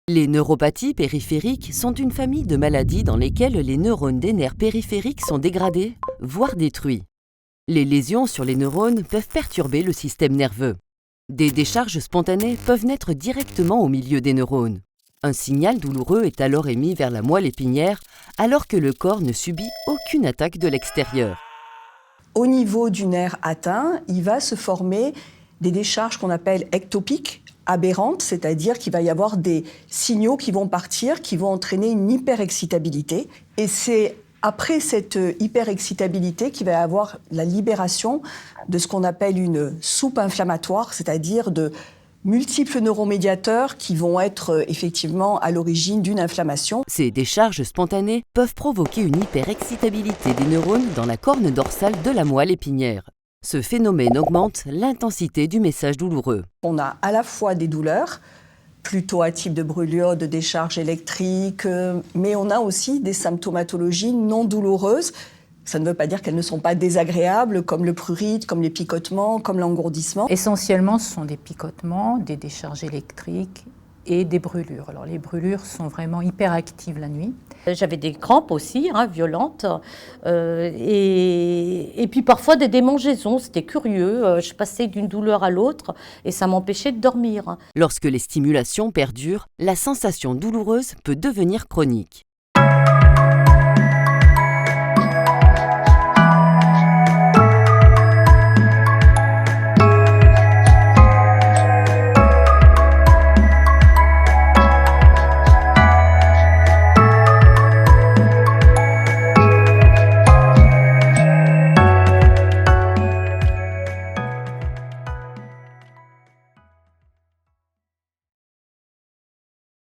Les neuropathies périphériques sont une famille de maladies dans lesquelles les neurones des nerfs périphériques sont dégradés, voire détruits. Les lésions sur les neurones peuvent perturber le système nerveux. Des décharges spontanées peuvent naître directement au milieu des neurones. Un signal douloureux est alors émis vers la moelle épinière alors que le corps ne subit aucune attaque de l'extérieur. Au niveau du nerf atteint, il va se former des décharges qu'on appelle ectopiques, aberrantes, c'est-à-dire qu'il va y avoir des signaux qui vont partir, qui vont entraîner une hyperexcitabilité. Et c'est après cette hyperexcitabilité qu'il va y avoir la libération de ce qu'on appelle une soupe inflammatoire, c'est-à-dire de multiples neuromédiateurs qui vont être effectivement à l'origine d'une inflammation. Ces décharges spontanées peuvent provoquer une hyperexcitabilité des neurones dans la corne dorsale de la moelle épinière. Ce phénomène augmente l'intensité du message douloureux. On a à la fois des douleurs, plutôt à type de brûlure, de décharge électrique, mais on a aussi des symptomatologies non douloureuses. Ça ne veut pas dire qu'elles ne sont pas désagréables, comme le prurite, comme les picotements, comme l'engourdissement. Essentiellement, ce sont des picotements, des décharges électriques et des brûlures. Alors, les brûlures sont vraiment hyperactives la nuit. J'avais des crampes aussi, violentes, et puis parfois des démangeaisons. C'était curieux, je passais d'une douleur à l'autre et ça m'empêchait de dormir. Lorsque les stimulations perdurent, la sensation douloureuse peut devenir chronique.